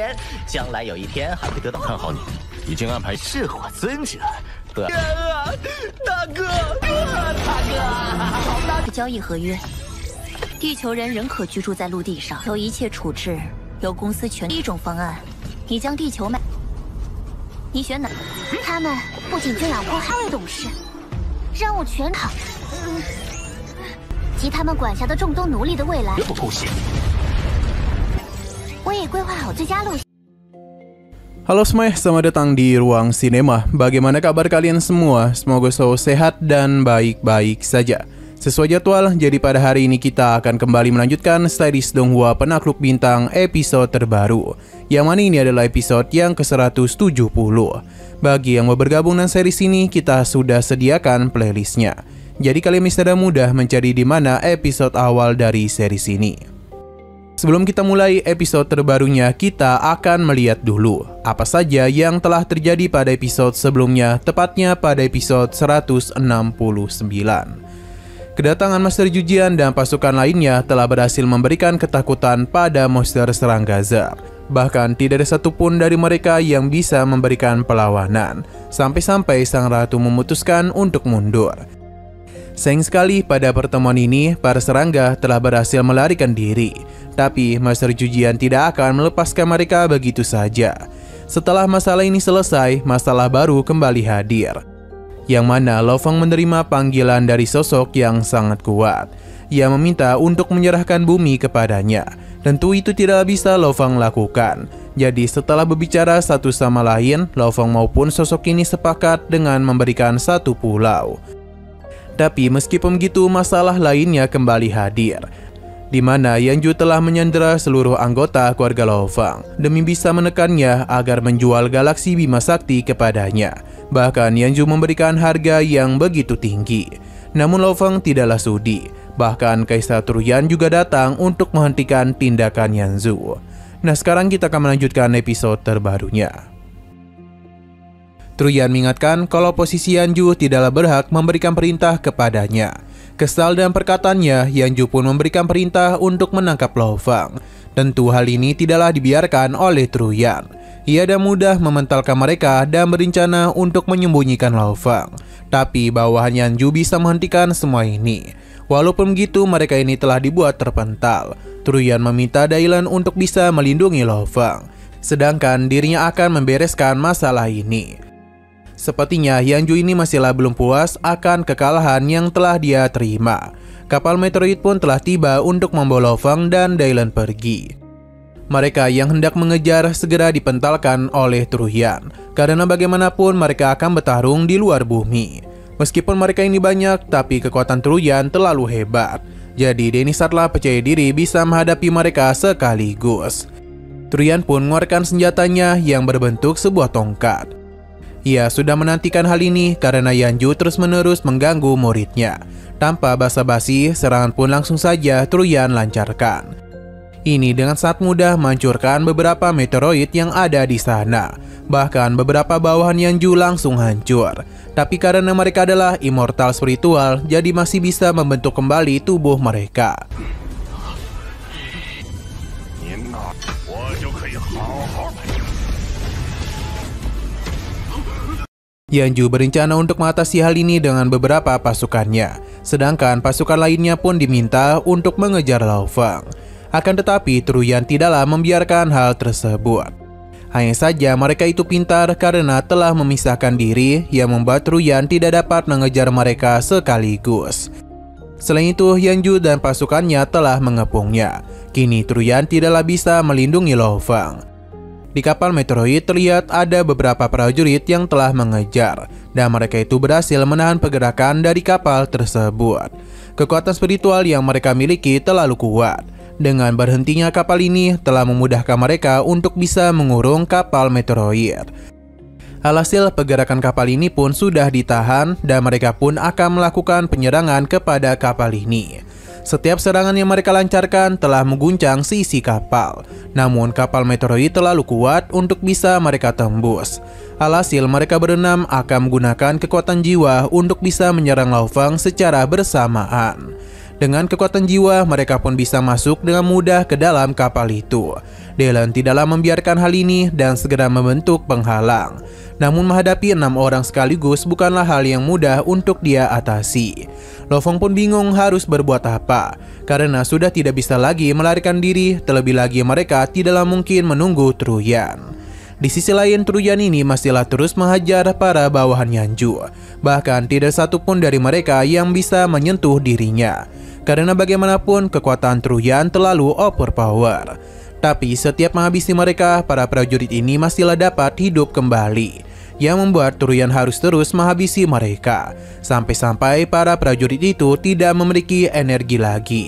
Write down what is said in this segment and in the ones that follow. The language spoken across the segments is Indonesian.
点，将来有一天还会得到看好你，已经安排是我孙子。天啊，大哥，大哥，好大！交易合约，地球人仍可居住在陆地上，由一切处置由公司全。一种方案，你将地球卖，你选哪？他们不仅就养迫害了董事，让我全扛。及他们管辖的众多奴隶的未来，绝不姑息。我也规划好最佳路线。Halo semuanya, selamat datang di Ruang Sinema. Bagaimana kabar kalian semua? Semoga selalu sehat dan baik-baik saja. Sesuai jadwal, jadi pada hari ini kita akan kembali melanjutkan series Donghua Penakluk Bintang episode terbaru, yang mana ini adalah episode yang ke-170. Bagi yang mau bergabung dengan series ini, kita sudah sediakan playlistnya. Jadi kalian bisa mudah mencari di mana episode awal dari series ini. Sebelum kita mulai episode terbarunya, kita akan melihat dulu apa saja yang telah terjadi pada episode sebelumnya, tepatnya pada episode 169. Kedatangan Master Jujian dan pasukan lainnya telah berhasil memberikan ketakutan pada monster serang Gaza. Bahkan tidak ada satupun dari mereka yang bisa memberikan perlawanan, sampai-sampai sang ratu memutuskan untuk mundur. Sayang sekali pada pertemuan ini, para serangga telah berhasil melarikan diri. Tapi Master Jujian tidak akan melepaskan mereka begitu saja. Setelah masalah ini selesai, masalah baru kembali hadir, yang mana Lo Fang menerima panggilan dari sosok yang sangat kuat. Ia meminta untuk menyerahkan bumi kepadanya. Tentu itu tidak bisa Lo Fang lakukan. Jadi setelah berbicara satu sama lain, Lo Fang maupun sosok ini sepakat dengan memberikan satu pulau. Tapi meskipun begitu, masalah lainnya kembali hadir, di mana Yanju telah menyandera seluruh anggota keluarga Lo Fang demi bisa menekannya agar menjual galaksi Bima Sakti kepadanya. Bahkan Yanju memberikan harga yang begitu tinggi. Namun Lo Fang tidaklah sudi. Bahkan Kaisar Truyan juga datang untuk menghentikan tindakan Yanju. Nah, sekarang kita akan melanjutkan episode terbarunya. Truyan mengingatkan kalau posisi Yanju tidaklah berhak memberikan perintah kepadanya. Kesal dengan perkataannya, Yanju pun memberikan perintah untuk menangkap Lo Fang. Tentu hal ini tidaklah dibiarkan oleh Truyan. Ia dan mudah mementalkan mereka dan berencana untuk menyembunyikan Lo Fang. Tapi bawahan Yanju bisa menghentikan semua ini. Walaupun begitu, mereka ini telah dibuat terpental. Truyan meminta Dailan untuk bisa melindungi Lo Fang, sedangkan dirinya akan membereskan masalah ini. Sepertinya Yanju ini masihlah belum puas akan kekalahan yang telah dia terima. Kapal meteorit pun telah tiba untuk membawa Lo Fang dan Dailan pergi. Mereka yang hendak mengejar segera dipentalkan oleh Truyan, karena bagaimanapun mereka akan bertarung di luar bumi. Meskipun mereka ini banyak, tapi kekuatan Truyan terlalu hebat. Jadi Denisatlah percaya diri bisa menghadapi mereka sekaligus. Truyan pun mengeluarkan senjatanya yang berbentuk sebuah tongkat. Ia sudah menantikan hal ini karena Yanju terus-menerus mengganggu muridnya. Tanpa basa-basi, serangan pun langsung saja Truyan lancarkan. Ini dengan sangat mudah menghancurkan beberapa meteoroid yang ada di sana. Bahkan beberapa bawahan Yanju langsung hancur. Tapi karena mereka adalah immortal spiritual, jadi masih bisa membentuk kembali tubuh mereka. Yanju berencana untuk mengatasi hal ini dengan beberapa pasukannya, sedangkan pasukan lainnya pun diminta untuk mengejar Lo Fang. Akan tetapi Truyan tidaklah membiarkan hal tersebut. Hanya saja mereka itu pintar karena telah memisahkan diri yang membuat Truyan tidak dapat mengejar mereka sekaligus. Selain itu, Yanju dan pasukannya telah mengepungnya. Kini Truyan tidaklah bisa melindungi Lo Fang. Di kapal meteoroid terlihat ada beberapa prajurit yang telah mengejar, dan mereka itu berhasil menahan pergerakan dari kapal tersebut. Kekuatan spiritual yang mereka miliki terlalu kuat. Dengan berhentinya kapal ini telah memudahkan mereka untuk bisa mengurung kapal meteoroid. Alhasil pergerakan kapal ini pun sudah ditahan dan mereka pun akan melakukan penyerangan kepada kapal ini. Setiap serangan yang mereka lancarkan telah mengguncang sisi kapal. Namun kapal meteoroid terlalu kuat untuk bisa mereka tembus. Alhasil mereka berenam akan menggunakan kekuatan jiwa untuk bisa menyerang Lo Fang secara bersamaan. Dengan kekuatan jiwa, mereka pun bisa masuk dengan mudah ke dalam kapal itu. Dylan tidaklah membiarkan hal ini dan segera membentuk penghalang. Namun menghadapi 6 orang sekaligus bukanlah hal yang mudah untuk dia atasi. Lo Fong pun bingung harus berbuat apa, karena sudah tidak bisa lagi melarikan diri, terlebih lagi mereka tidaklah mungkin menunggu Truyan. Di sisi lain, Truyan ini masihlah terus menghajar para bawahan Yanju. Bahkan tidak satu pun dari mereka yang bisa menyentuh dirinya. Karena bagaimanapun kekuatan Truyan terlalu overpower. Tapi setiap menghabisi mereka, para prajurit ini masihlah dapat hidup kembali. Yang membuat Truyan harus terus menghabisi mereka. Sampai-sampai para prajurit itu tidak memiliki energi lagi.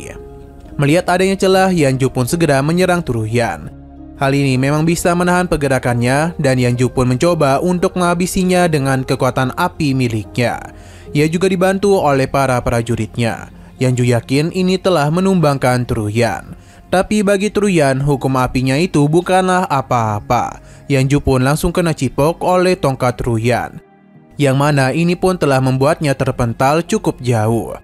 Melihat adanya celah, Yanju pun segera menyerang Truyan. Hal ini memang bisa menahan pergerakannya dan Yanju pun mencoba untuk menghabisinya dengan kekuatan api miliknya. Ia juga dibantu oleh para prajuritnya. Yanju yakin ini telah menumbangkan Truyan. Tapi bagi Truyan, hukum apinya itu bukanlah apa-apa. Yanju pun langsung kena cipok oleh tongkat Truyan. Yang mana ini pun telah membuatnya terpental cukup jauh.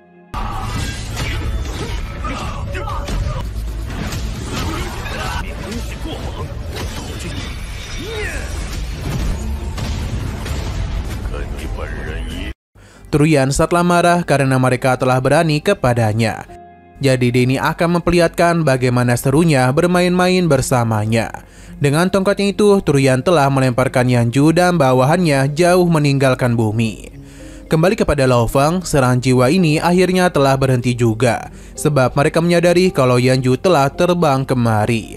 Truyan saatlah marah karena mereka telah berani kepadanya. Jadi Denny akan memperlihatkan bagaimana serunya bermain-main bersamanya. Dengan tongkatnya itu, Truyan telah melemparkan Yanju dan bawahannya jauh meninggalkan bumi. Kembali kepada Lo Fong, serangan jiwa ini akhirnya telah berhenti juga, sebab mereka menyadari kalau Yanju telah terbang kemari.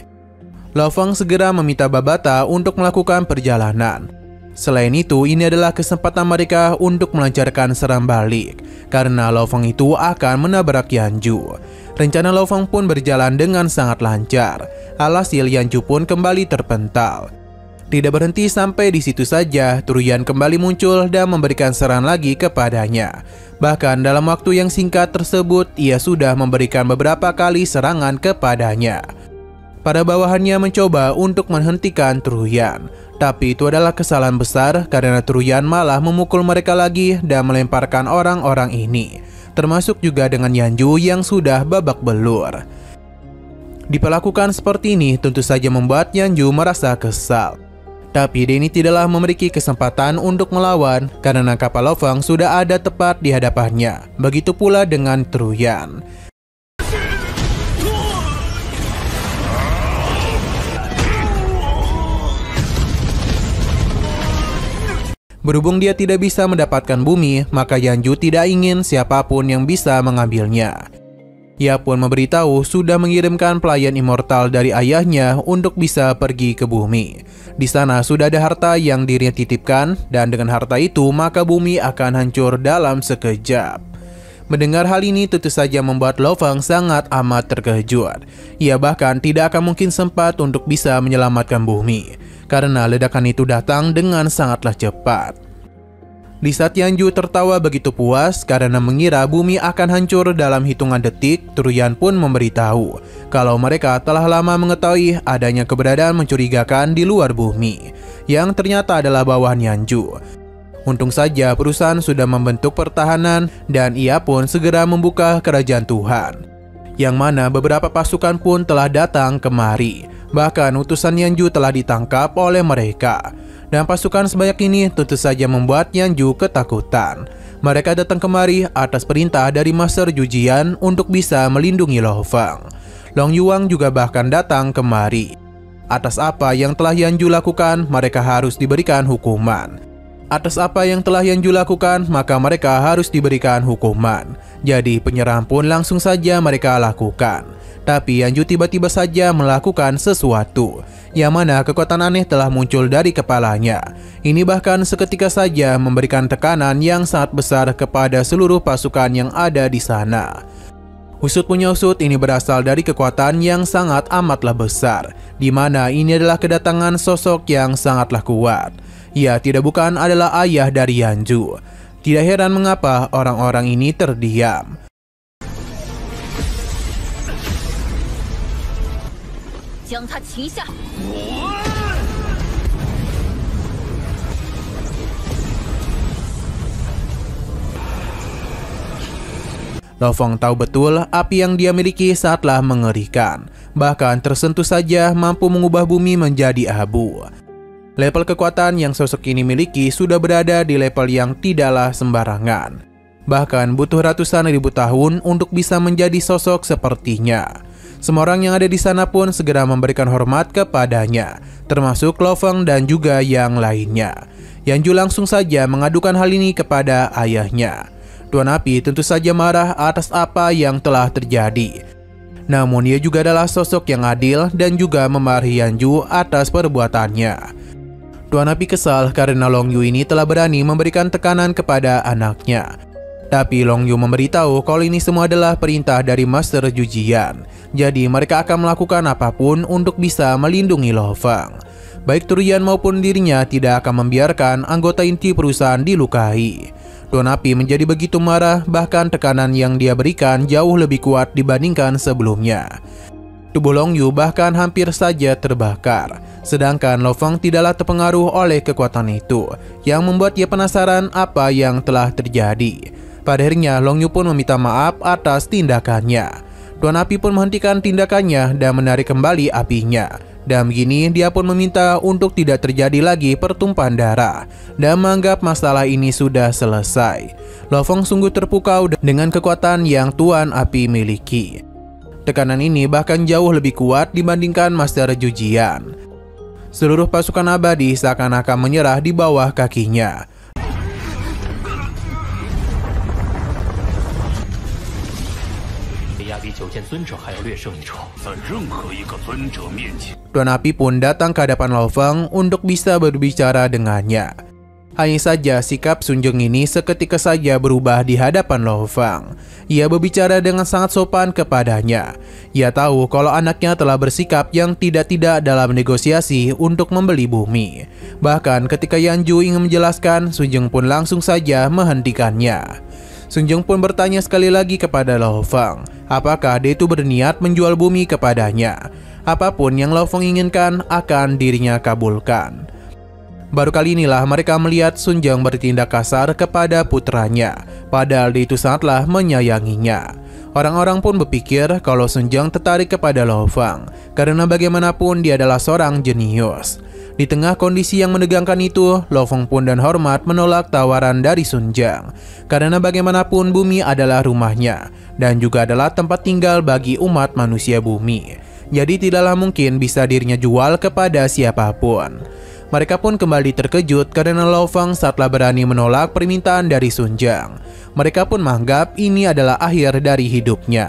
Lo Fong segera meminta Babata untuk melakukan perjalanan. Selain itu, ini adalah kesempatan mereka untuk melancarkan serang balik, karena Lo Fong itu akan menabrak Yanju. Rencana Lo Fong pun berjalan dengan sangat lancar, alhasil Yanju pun kembali terpental. Tidak berhenti sampai di situ saja, Truyan kembali muncul dan memberikan serangan lagi kepadanya. Bahkan dalam waktu yang singkat tersebut, ia sudah memberikan beberapa kali serangan kepadanya. Para bawahannya mencoba untuk menghentikan Truyan. Tapi itu adalah kesalahan besar karena Truyan malah memukul mereka lagi dan melemparkan orang-orang ini. Termasuk juga dengan Yanju yang sudah babak belur. Diperlakukan seperti ini tentu saja membuat Yanju merasa kesal. Tapi Denny tidaklah memiliki kesempatan untuk melawan karena kapal Lo Fong sudah ada tepat di hadapannya. Begitu pula dengan Truyan. Berhubung dia tidak bisa mendapatkan bumi, maka Yanju tidak ingin siapapun yang bisa mengambilnya. Ia pun memberitahu sudah mengirimkan pelayan immortal dari ayahnya untuk bisa pergi ke bumi. Di sana sudah ada harta yang dirinya titipkan, dan dengan harta itu maka bumi akan hancur dalam sekejap. Mendengar hal ini tentu saja membuat Lo Fong sangat amat terkejut. Ia bahkan tidak akan mungkin sempat untuk bisa menyelamatkan bumi, karena ledakan itu datang dengan sangatlah cepat. Di saat Yanju tertawa begitu puas karena mengira bumi akan hancur dalam hitungan detik, Truyan pun memberitahu kalau mereka telah lama mengetahui adanya keberadaan mencurigakan di luar bumi, yang ternyata adalah bawahan Yanju. Untung saja perusahaan sudah membentuk pertahanan dan ia pun segera membuka kerajaan Tuhan, yang mana beberapa pasukan pun telah datang kemari. Bahkan utusan Yanju telah ditangkap oleh mereka. Dan pasukan sebanyak ini tentu saja membuat Yanju ketakutan. Mereka datang kemari atas perintah dari Master Jujian untuk bisa melindungi Lo Fong. Long Yuang juga bahkan datang kemari. Atas apa yang telah Yanju lakukan, mereka harus diberikan hukuman. Atas apa yang telah Yanju lakukan, maka mereka harus diberikan hukuman. Jadi penyerahan pun langsung saja mereka lakukan. Tapi Yanju tiba-tiba saja melakukan sesuatu, yang mana kekuatan aneh telah muncul dari kepalanya. Ini bahkan seketika saja memberikan tekanan yang sangat besar kepada seluruh pasukan yang ada di sana. Usut punya usut, ini berasal dari kekuatan yang sangat amatlah besar, di mana ini adalah kedatangan sosok yang sangatlah kuat. Ia tidak bukan adalah ayah dari Yanju. Tidak heran mengapa orang-orang ini terdiam. Lo Feng tahu betul api yang dia miliki sangatlah mengerikan, bahkan tersentuh saja mampu mengubah bumi menjadi abu. Level kekuatan yang sosok ini miliki sudah berada di level yang tidaklah sembarangan. Bahkan butuh ratusan ribu tahun untuk bisa menjadi sosok sepertinya. Semua orang yang ada di sana pun segera memberikan hormat kepadanya, termasuk Lo Feng dan juga yang lainnya. Yanju langsung saja mengadukan hal ini kepada ayahnya. Tuan Api tentu saja marah atas apa yang telah terjadi. Namun ia juga adalah sosok yang adil dan juga memarahi Yanju atas perbuatannya. Tuan Api kesal karena Long Yu ini telah berani memberikan tekanan kepada anaknya. Tapi Long Yu memberitahu kalau ini semua adalah perintah dari Master Jujian. Jadi mereka akan melakukan apapun untuk bisa melindungi Lo Feng. Baik Turian maupun dirinya tidak akan membiarkan anggota inti perusahaan dilukai. Tuan Api menjadi begitu marah, bahkan tekanan yang dia berikan jauh lebih kuat dibandingkan sebelumnya. Tubuh Long Yu bahkan hampir saja terbakar. Sedangkan Lo Feng tidaklah terpengaruh oleh kekuatan itu, yang membuat dia penasaran apa yang telah terjadi. Pada akhirnya Long Yu pun meminta maaf atas tindakannya. Tuan Api pun menghentikan tindakannya dan menarik kembali apinya. Dan begini dia pun meminta untuk tidak terjadi lagi pertumpahan darah dan menganggap masalah ini sudah selesai. Lo Feng sungguh terpukau dengan kekuatan yang Tuan Api miliki. Tekanan ini bahkan jauh lebih kuat dibandingkan Master Jujian. Seluruh pasukan abadi seakan-akan menyerah di bawah kakinya. Tuan Api pun datang ke hadapan Lo Feng untuk bisa berbicara dengannya. Hanya saja sikap Sun Jung ini seketika saja berubah di hadapan Lo Feng. Ia berbicara dengan sangat sopan kepadanya. Ia tahu kalau anaknya telah bersikap yang tidak-tidak dalam negosiasi untuk membeli bumi. Bahkan ketika Yanju ingin menjelaskan, Sun Jung pun langsung saja menghentikannya. Sun Jung pun bertanya sekali lagi kepada Lo Feng, apakah dia itu berniat menjual bumi kepadanya. Apapun yang Lo Feng inginkan akan dirinya kabulkan. Baru kali inilah mereka melihat Sun Jung bertindak kasar kepada putranya, padahal dia itu sangatlah menyayanginya. Orang-orang pun berpikir kalau Sun Jung tertarik kepada Lo Feng, karena bagaimanapun dia adalah seorang jenius. Di tengah kondisi yang menegangkan itu, Lo Feng pun dan hormat menolak tawaran dari Sun Jung. Karena bagaimanapun bumi adalah rumahnya, dan juga adalah tempat tinggal bagi umat manusia bumi. Jadi tidaklah mungkin bisa dirinya jual kepada siapapun. Mereka pun kembali terkejut karena Lo Feng saatlah berani menolak permintaan dari Sun Jung. Mereka pun menganggap ini adalah akhir dari hidupnya.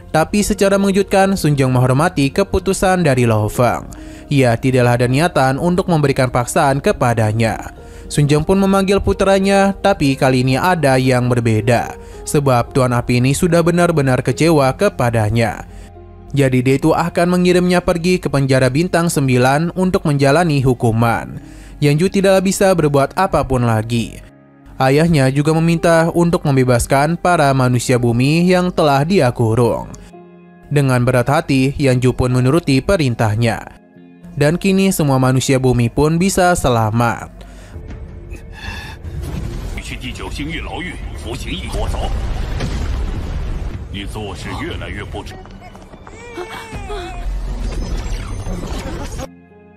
Tapi secara mengejutkan, Sun Jung menghormati keputusan dari Lo Feng. Ia tidaklah ada niatan untuk memberikan paksaan kepadanya. Sun Jung pun memanggil putranya, tapi kali ini ada yang berbeda. Sebab Tuan Api ini sudah benar-benar kecewa kepadanya. Jadi dia itu akan mengirimnya pergi ke penjara bintang 9 untuk menjalani hukuman. Yanju tidaklah bisa berbuat apapun lagi. Ayahnya juga meminta untuk membebaskan para manusia bumi yang telah dia kurung. Dengan berat hati, Yanju pun menuruti perintahnya. Dan kini semua manusia bumi pun bisa selamat.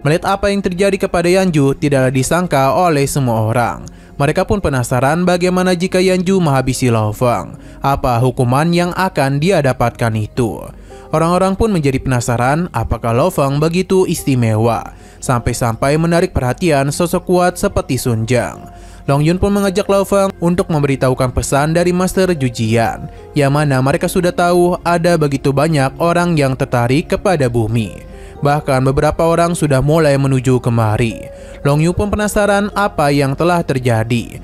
Melihat apa yang terjadi kepada Yanju tidaklah disangka oleh semua orang. Mereka pun penasaran bagaimana jika Yanju menghabisi Lo Feng. Apa hukuman yang akan dia dapatkan itu? Orang-orang pun menjadi penasaran apakah Lo Feng begitu istimewa, sampai-sampai menarik perhatian sosok kuat seperti Sun Jung. Long Yun pun mengajak Lo Feng untuk memberitahukan pesan dari Master Jujian, yang mana mereka sudah tahu ada begitu banyak orang yang tertarik kepada bumi. Bahkan beberapa orang sudah mulai menuju kemari. Long Yu pun penasaran apa yang telah terjadi.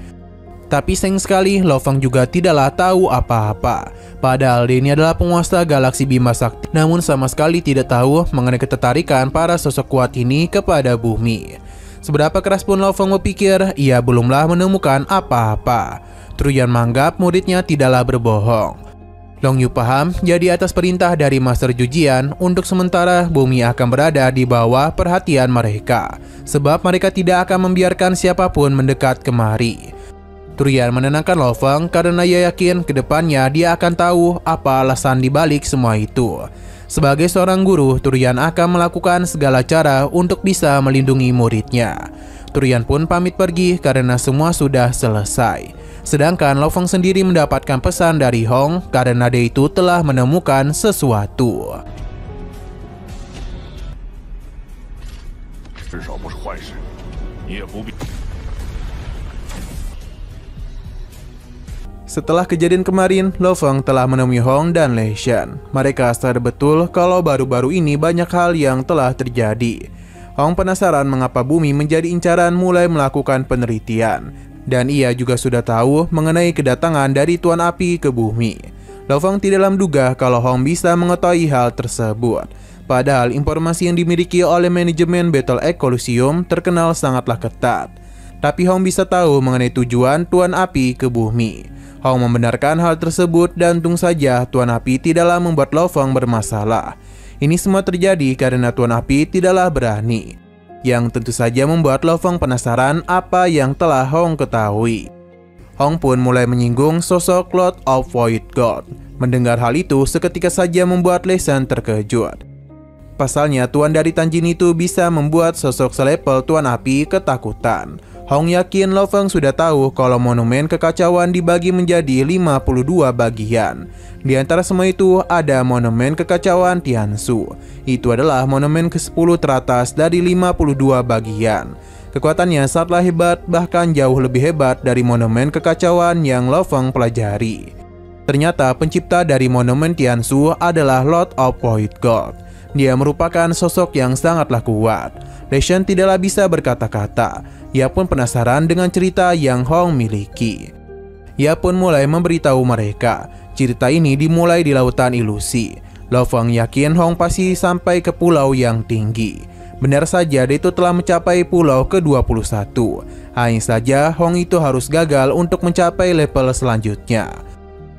Tapi sayang sekali Lo Feng juga tidaklah tahu apa-apa. Padahal dia ini adalah penguasa galaksi Bima Sakti, namun sama sekali tidak tahu mengenai ketertarikan para sosok kuat ini kepada bumi. Seberapa keras pun Lo Feng berpikir, ia belumlah menemukan apa-apa. Truyan menganggap muridnya tidaklah berbohong. Long Yu paham, jadi atas perintah dari Master Jujian, untuk sementara bumi akan berada di bawah perhatian mereka, sebab mereka tidak akan membiarkan siapapun mendekat kemari. Turian menenangkan Lo Feng karena ia yakin kedepannya dia akan tahu apa alasan dibalik semua itu. Sebagai seorang guru, Turian akan melakukan segala cara untuk bisa melindungi muridnya. Turian pun pamit pergi karena semua sudah selesai. Sedangkan Lo Feng sendiri mendapatkan pesan dari Hong karena dia itu telah menemukan sesuatu. Setelah kejadian kemarin, Lo Feng telah menemui Hong dan Lei Shan. Mereka sadar betul kalau baru-baru ini banyak hal yang telah terjadi. Hong penasaran mengapa bumi menjadi incaran mulai melakukan penelitian. Dan ia juga sudah tahu mengenai kedatangan dari Tuan Api ke bumi. Lo Feng tidak menduga kalau Hong bisa mengetahui hal tersebut. Padahal informasi yang dimiliki oleh manajemen Battle Egg Coliseum terkenal sangatlah ketat. Tapi Hong bisa tahu mengenai tujuan Tuan Api ke bumi. Hong membenarkan hal tersebut dan untung saja Tuan Api tidaklah membuat Lo Feng bermasalah. Ini semua terjadi karena Tuan Api tidaklah berani. Yang tentu saja membuat Lo Feng penasaran apa yang telah Hong ketahui. Hong pun mulai menyinggung sosok Lord of Void God. Mendengar hal itu seketika saja membuat Lei Shan terkejut. Pasalnya Tuan dari Tanjin itu bisa membuat sosok selepel Tuan Api ketakutan. Hong yakin Lo Feng sudah tahu kalau monumen kekacauan dibagi menjadi 52 bagian. Di antara semua itu ada monumen kekacauan Tianshu. Itu adalah monumen ke-10 teratas dari 52 bagian. Kekuatannya sangatlah hebat, bahkan jauh lebih hebat dari monumen kekacauan yang Lo Feng pelajari. Ternyata pencipta dari monumen Tianshu adalah Lord of Void God. Dia merupakan sosok yang sangatlah kuat. Lei Shan tidaklah bisa berkata-kata. Ia pun penasaran dengan cerita yang Hong miliki. Ia pun mulai memberitahu mereka. Cerita ini dimulai di lautan ilusi. Lo Feng yakin Hong pasti sampai ke pulau yang tinggi. Benar saja dia itu telah mencapai pulau ke-21. Hanya saja Hong itu harus gagal untuk mencapai level selanjutnya.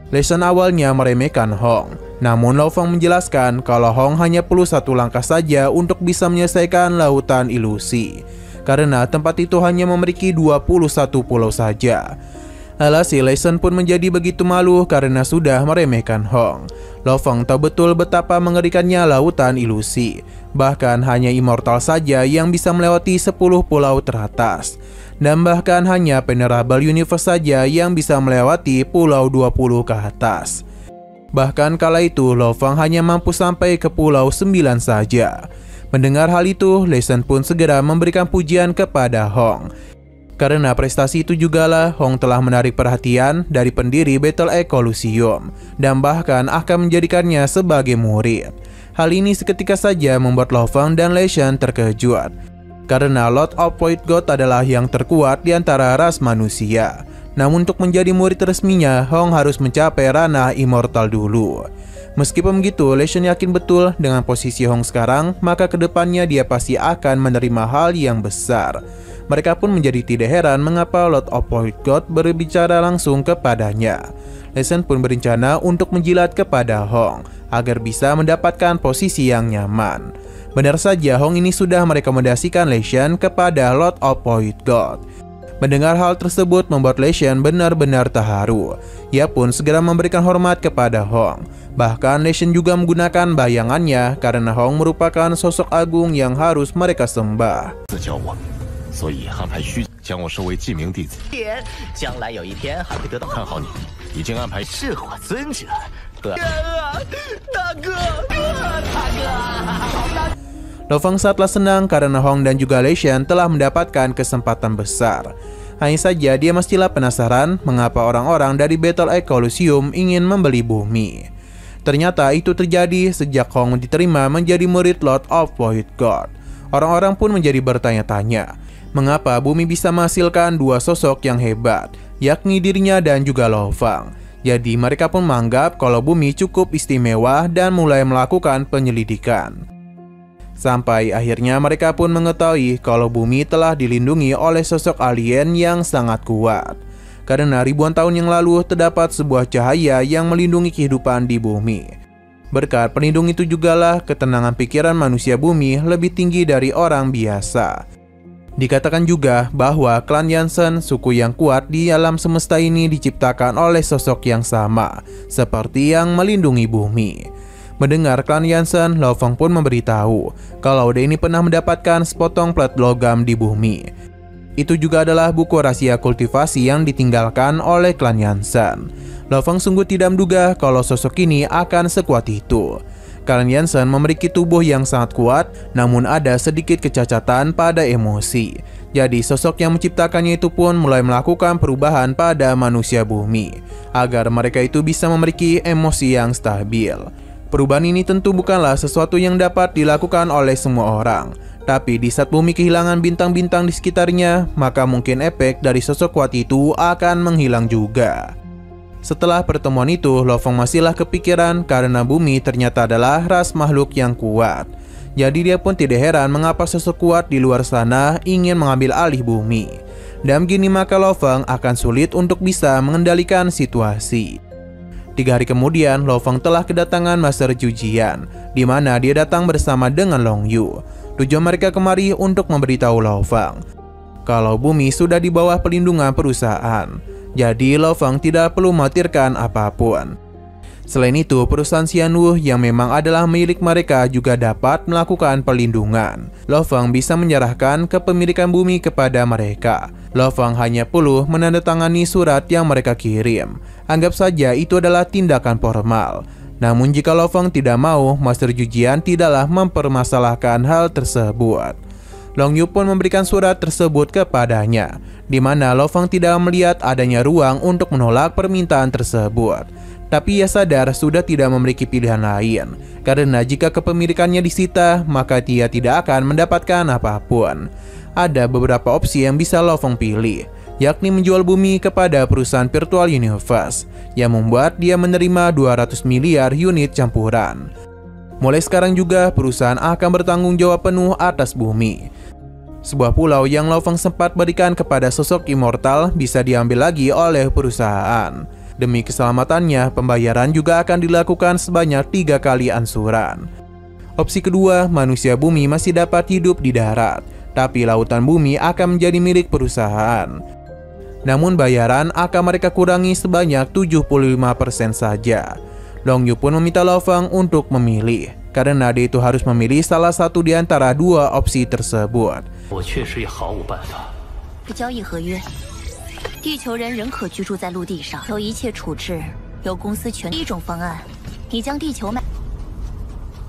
Lei Shan awalnya meremehkan Hong. Namun Lo Feng menjelaskan kalau Hong hanya perlu satu langkah saja untuk bisa menyelesaikan lautan ilusi. Karena tempat itu hanya memiliki 21 pulau saja. Alhasil Lei Shan pun menjadi begitu malu karena sudah meremehkan Hong. Lo Feng tahu betul betapa mengerikannya lautan ilusi. Bahkan hanya immortal saja yang bisa melewati 10 pulau teratas. Dan bahkan hanya Venerable Universe saja yang bisa melewati pulau 20 ke atas. Bahkan kala itu Lo Feng hanya mampu sampai ke pulau 9 saja. Mendengar hal itu, Lei Shan pun segera memberikan pujian kepada Hong. Karena prestasi itu jugalah Hong telah menarik perhatian dari pendiri Battle Egg Coliseum dan bahkan akan menjadikannya sebagai murid. Hal ini seketika saja membuat Lo Feng dan Lei Shan terkejut. Karena Lord of Void God adalah yang terkuat di antara ras manusia. Namun untuk menjadi murid resminya, Hong harus mencapai ranah immortal dulu. Meskipun begitu, Lei Shan yakin betul dengan posisi Hong sekarang, maka kedepannya dia pasti akan menerima hal yang besar. Mereka pun menjadi tidak heran mengapa Lord of Void God berbicara langsung kepadanya. Lei Shan pun berencana untuk menjilat kepada Hong, agar bisa mendapatkan posisi yang nyaman. Benar saja Hong ini sudah merekomendasikan Lei Shan kepada Lord of Void God. Mendengar hal tersebut membuat Lei Shan benar-benar terharu. Ia pun segera memberikan hormat kepada Hong. Bahkan Lei Shan juga menggunakan bayangannya karena Hong merupakan sosok agung yang harus mereka sembah. Lo Feng sangatlah senang karena Hong dan juga Lei Shan telah mendapatkan kesempatan besar. Hanya saja dia mestilah penasaran mengapa orang-orang dari Battle Egg Coliseum ingin membeli bumi. Ternyata itu terjadi sejak Hong diterima menjadi murid Lord of Void God. Orang-orang pun menjadi bertanya-tanya, mengapa bumi bisa menghasilkan dua sosok yang hebat, yakni dirinya dan juga Lo Feng. Jadi mereka pun menganggap kalau bumi cukup istimewa dan mulai melakukan penyelidikan. Sampai akhirnya mereka pun mengetahui kalau bumi telah dilindungi oleh sosok alien yang sangat kuat. Karena ribuan tahun yang lalu terdapat sebuah cahaya yang melindungi kehidupan di bumi. Berkat pelindung itu jugalah ketenangan pikiran manusia bumi lebih tinggi dari orang biasa. Dikatakan juga bahwa klan Yansen, suku yang kuat di alam semesta ini, diciptakan oleh sosok yang sama, seperti yang melindungi bumi. Mendengar klan Yansen, Lo Fong pun memberitahu kalau dia ini pernah mendapatkan sepotong plat logam di bumi. Itu juga adalah buku rahasia kultivasi yang ditinggalkan oleh klan Yansen. Lo Fong sungguh tidak menduga kalau sosok ini akan sekuat itu. Klan Yansen memiliki tubuh yang sangat kuat, namun ada sedikit kecacatan pada emosi. Jadi sosok yang menciptakannya itu pun mulai melakukan perubahan pada manusia bumi, agar mereka itu bisa memiliki emosi yang stabil. Perubahan ini tentu bukanlah sesuatu yang dapat dilakukan oleh semua orang. Tapi di saat bumi kehilangan bintang-bintang di sekitarnya, maka mungkin efek dari sosok kuat itu akan menghilang juga. Setelah pertemuan itu, Lo Fong masihlah kepikiran karena bumi ternyata adalah ras makhluk yang kuat. Jadi dia pun tidak heran mengapa sosok kuat di luar sana ingin mengambil alih bumi. Dan begini maka Lo Fong akan sulit untuk bisa mengendalikan situasi. 3 hari kemudian, Lo Fong telah kedatangan Master Jujian, di mana dia datang bersama dengan Long Yu. Tujuan mereka kemari untuk memberitahu Lo Fong kalau bumi sudah di bawah pelindungan perusahaan. Jadi Lo Fong tidak perlu mengkhawatirkan apapun. Selain itu, perusahaan Xianwu yang memang adalah milik mereka juga dapat melakukan perlindungan. Lo Fong bisa menyerahkan kepemilikan bumi kepada mereka. Lo Fong hanya perlu menandatangani surat yang mereka kirim. Anggap saja itu adalah tindakan formal. Namun jika Lo Fong tidak mau, Master Jujian tidaklah mempermasalahkan hal tersebut. Long Yu pun memberikan surat tersebut kepadanya, di mana Lo Fong tidak melihat adanya ruang untuk menolak permintaan tersebut. Tapi ia sadar sudah tidak memiliki pilihan lain, karena jika kepemilikannya disita, maka dia tidak akan mendapatkan apapun. Ada beberapa opsi yang bisa Lo Fong pilih, yakni menjual bumi kepada perusahaan Virtual Universe, yang membuat dia menerima 200 miliar unit campuran. Mulai sekarang juga perusahaan akan bertanggung jawab penuh atas bumi. Sebuah pulau yang Lo Fong sempat berikan kepada sosok immortal bisa diambil lagi oleh perusahaan. Demi keselamatannya, pembayaran juga akan dilakukan sebanyak 3 kali ansuran. Opsi kedua, manusia bumi masih dapat hidup di darat, tapi lautan bumi akan menjadi milik perusahaan. Namun bayaran akan mereka kurangi sebanyak 75% saja. Long Yu pun meminta Lo Fong untuk memilih, karena dia itu harus memilih salah satu di antara 2 opsi tersebut. 我确实也毫无办法。交易合约，地球人仍可居住在陆地上，由一切处置由公司全。一种方案，你将地球卖，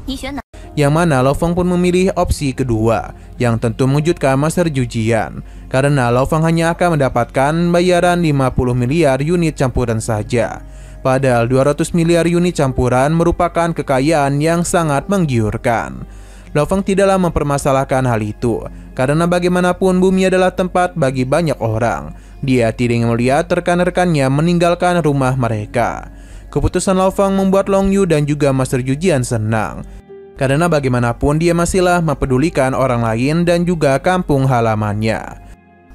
你选哪？ Yang mana Lo Fong pun memilih opsi kedua, yang tentu mengejutkan Master Jujian, karena Lo Fong hanya akan mendapatkan bayaran 50 miliar unit campuran saja. Padahal 200 miliar unit campuran merupakan kekayaan yang sangat menggiurkan. Lo Fong tidaklah mempermasalahkan hal itu, karena bagaimanapun bumi adalah tempat bagi banyak orang. Dia tidak ingin melihat rekan-rekannya meninggalkan rumah mereka. Keputusan Lo Fong membuat Long Yu dan juga Master Jujian senang, karena bagaimanapun dia masihlah mempedulikan orang lain dan juga kampung halamannya.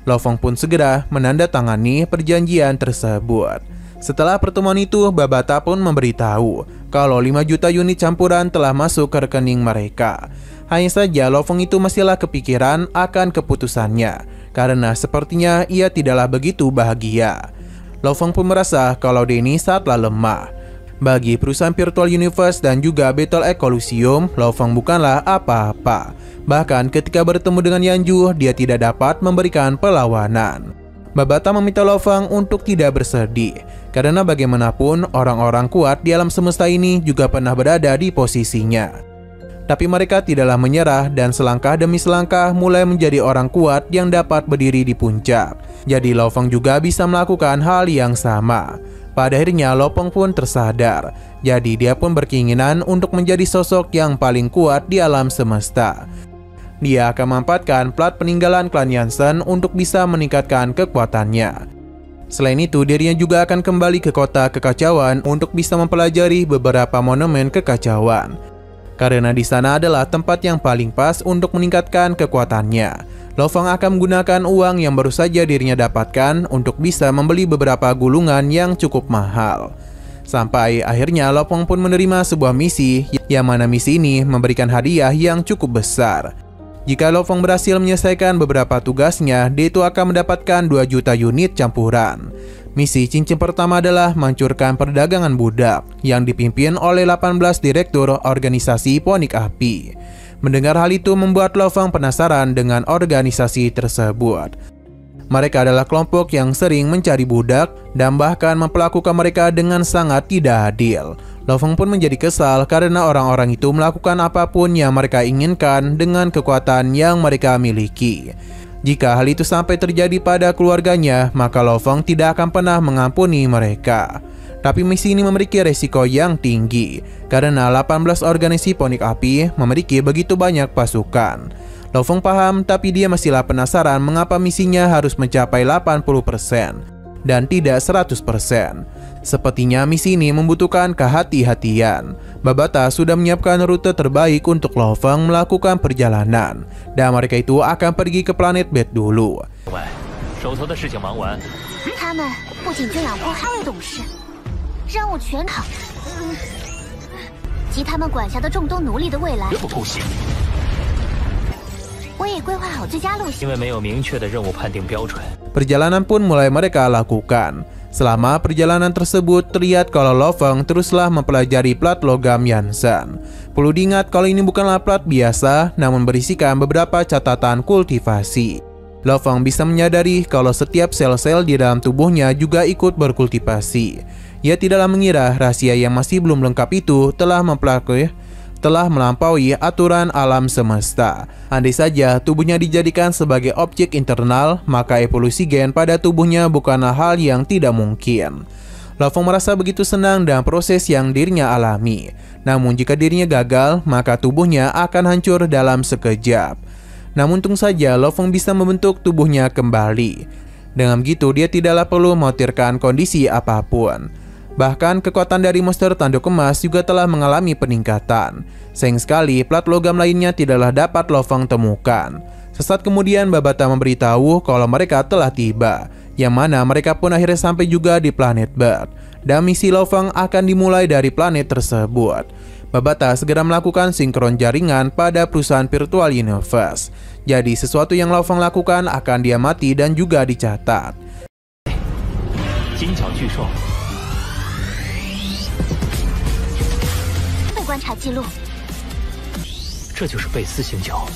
Lo Fong pun segera menandatangani perjanjian tersebut. Setelah pertemuan itu, Babata pun memberitahu kalau 5 juta unit campuran telah masuk ke rekening mereka. Hanya saja Lo Fong itu masihlah kepikiran akan keputusannya, karena sepertinya ia tidaklah begitu bahagia. Lo Fong pun merasa kalau dia ini sangatlah lemah. Bagi perusahaan Virtual Universe dan juga Battle Coliseum, Lo Fong bukanlah apa-apa. Bahkan ketika bertemu dengan Yanju, dia tidak dapat memberikan perlawanan. Babata meminta Lo Fong untuk tidak bersedih, karena bagaimanapun orang-orang kuat di alam semesta ini juga pernah berada di posisinya. Tapi mereka tidaklah menyerah dan selangkah demi selangkah mulai menjadi orang kuat yang dapat berdiri di puncak. Jadi Lo Fong juga bisa melakukan hal yang sama. Pada akhirnya Lo Fong pun tersadar, jadi dia pun berkeinginan untuk menjadi sosok yang paling kuat di alam semesta. Dia akan memanfaatkan plat peninggalan klan Yansen untuk bisa meningkatkan kekuatannya. Selain itu, dirinya juga akan kembali ke kota kekacauan untuk bisa mempelajari beberapa monumen kekacauan, karena di sana adalah tempat yang paling pas untuk meningkatkan kekuatannya. Lo Fong akan menggunakan uang yang baru saja dirinya dapatkan untuk bisa membeli beberapa gulungan yang cukup mahal. Sampai akhirnya Lo Fong pun menerima sebuah misi, yang mana misi ini memberikan hadiah yang cukup besar. Jika Lo Feng berhasil menyelesaikan beberapa tugasnya, dia itu akan mendapatkan 2 juta unit campuran. Misi cincin pertama adalah menghancurkan perdagangan budak yang dipimpin oleh 18 direktur organisasi Ponik Api. Mendengar hal itu membuat Lo Feng penasaran dengan organisasi tersebut. Mereka adalah kelompok yang sering mencari budak dan bahkan memperlakukan mereka dengan sangat tidak adil. Lo Feng pun menjadi kesal karena orang-orang itu melakukan apapun yang mereka inginkan dengan kekuatan yang mereka miliki. Jika hal itu sampai terjadi pada keluarganya, maka Lo Feng tidak akan pernah mengampuni mereka. Tapi misi ini memiliki resiko yang tinggi, karena 18 organisasi Ponik Api memiliki begitu banyak pasukan. Lo Feng paham, tapi dia masihlah penasaran mengapa misinya harus mencapai 80% dan tidak 100%. Sepertinya misi ini membutuhkan kehati-hatian. Babata sudah menyiapkan rute terbaik untuk Lo Feng melakukan perjalanan, dan mereka itu akan pergi ke planet Bed dulu. 他们不仅圈养过哈维董事，任务全考，及他们管辖的众多奴隶的未来。绝不姑息。我也规划好最佳路线。因为没有明确的任务判定标准。 Perjalanan pun mulai mereka lakukan. Selama perjalanan tersebut, terlihat kalau Lo Feng teruslah mempelajari plat logam Yansan. Perlu diingat kalau ini bukanlah plat biasa, namun berisikan beberapa catatan kultivasi. Lo Feng bisa menyadari kalau setiap sel-sel di dalam tubuhnya juga ikut berkultivasi. Ia tidaklah mengira rahasia yang masih belum lengkap itu telah melampaui aturan alam semesta. Andai saja tubuhnya dijadikan sebagai objek internal, maka evolusi gen pada tubuhnya bukanlah hal yang tidak mungkin. Lo Feng merasa begitu senang dengan proses yang dirinya alami. Namun jika dirinya gagal, maka tubuhnya akan hancur dalam sekejap. Namun untung saja Lo Feng bisa membentuk tubuhnya kembali. Dengan begitu dia tidaklah perlu mengkhawatirkan kondisi apapun. Bahkan kekuatan dari monster tanduk emas juga telah mengalami peningkatan. Sayang sekali plat logam lainnya tidaklah dapat Lo Feng temukan. Sesaat kemudian Babata memberitahu kalau mereka telah tiba, yang mana mereka pun akhirnya sampai juga di planet Bird. Dan misi Lo Feng akan dimulai dari planet tersebut. Babata segera melakukan sinkron jaringan pada perusahaan Virtual Universe. Jadi sesuatu yang Lo Feng lakukan akan diamati dan juga dicatat. 金角巨兽 观察记录， 这就是贝斯星角。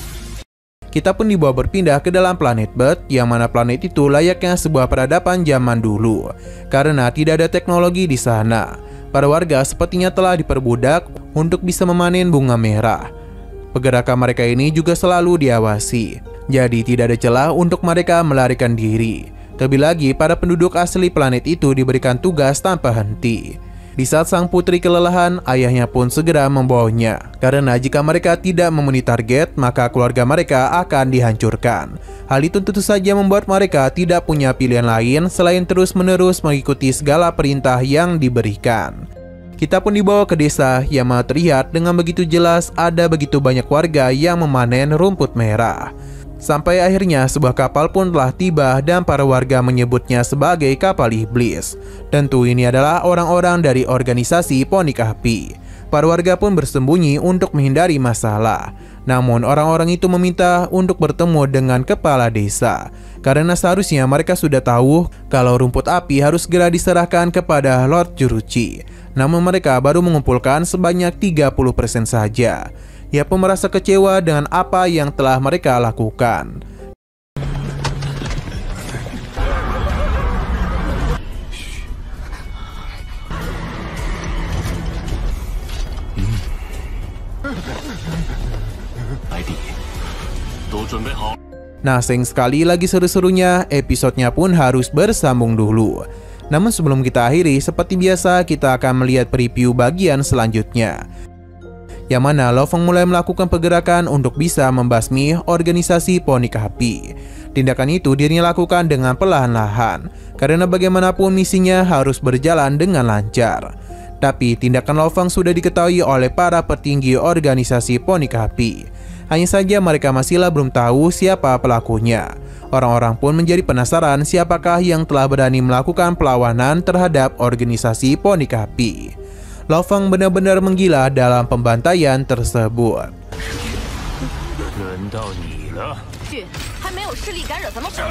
Kita pun dibawa berpindah ke dalam planet Bird, yang mana planet itu layaknya sebuah peradaban zaman dulu. Karena tidak ada teknologi di sana, para warga sepertinya telah diperbudak untuk bisa memanen bunga merah. Pergerakan mereka ini juga selalu diawasi, jadi tidak ada celah untuk mereka melarikan diri. Terlebih lagi, para penduduk asli planet itu diberikan tugas tanpa henti. Di saat sang putri kelelahan, ayahnya pun segera membawanya. Karena jika mereka tidak memenuhi target, maka keluarga mereka akan dihancurkan. Hal itu tentu saja membuat mereka tidak punya pilihan lain selain terus-menerus mengikuti segala perintah yang diberikan. Kita pun dibawa ke desa yang terlihat dengan begitu jelas ada begitu banyak warga yang memanen rumput merah. Sampai akhirnya sebuah kapal pun telah tiba dan para warga menyebutnya sebagai kapal iblis. Tentu ini adalah orang-orang dari organisasi Ponik Api. Para warga pun bersembunyi untuk menghindari masalah. Namun orang-orang itu meminta untuk bertemu dengan kepala desa. Karena seharusnya mereka sudah tahu kalau rumput api harus segera diserahkan kepada Lord Juruchi. Namun mereka baru mengumpulkan sebanyak 30% saja. Ia pun merasa kecewa dengan apa yang telah mereka lakukan. Nah, sayang sekali lagi seru-serunya, episodenya pun harus bersambung dulu. Namun sebelum kita akhiri, seperti biasa kita akan melihat preview bagian selanjutnya, yang mana Lo Feng mulai melakukan pergerakan untuk bisa membasmi organisasi Ponik Api. Tindakan itu dirinya lakukan dengan perlahan-lahan, karena bagaimanapun misinya harus berjalan dengan lancar. Tapi tindakan Lo Feng sudah diketahui oleh para petinggi organisasi Ponik Api. Hanya saja mereka masihlah belum tahu siapa pelakunya. Orang-orang pun menjadi penasaran siapakah yang telah berani melakukan perlawanan terhadap organisasi Ponik Api. Lo Feng benar-benar menggila dalam pembantaian tersebut. 轮到你了。还没有势力敢惹咱们神。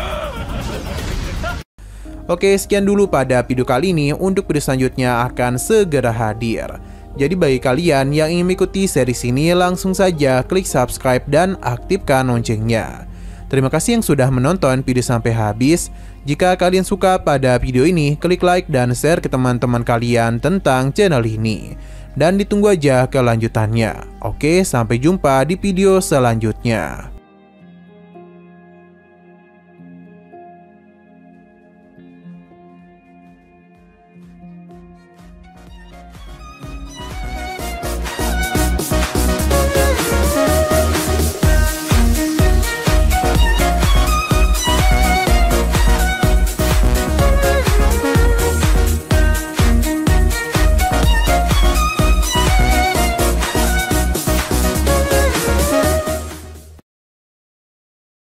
Oke, sekian dulu pada video kali ini. Untuk video selanjutnya akan segera hadir. Jadi bagi kalian yang ingin mengikuti series ini, langsung saja klik subscribe dan aktifkan loncengnya. Terima kasih yang sudah menonton video sampai habis. Jika kalian suka pada video ini, klik like dan share ke teman-teman kalian tentang channel ini. Dan ditunggu aja kelanjutannya. Oke, sampai jumpa di video selanjutnya.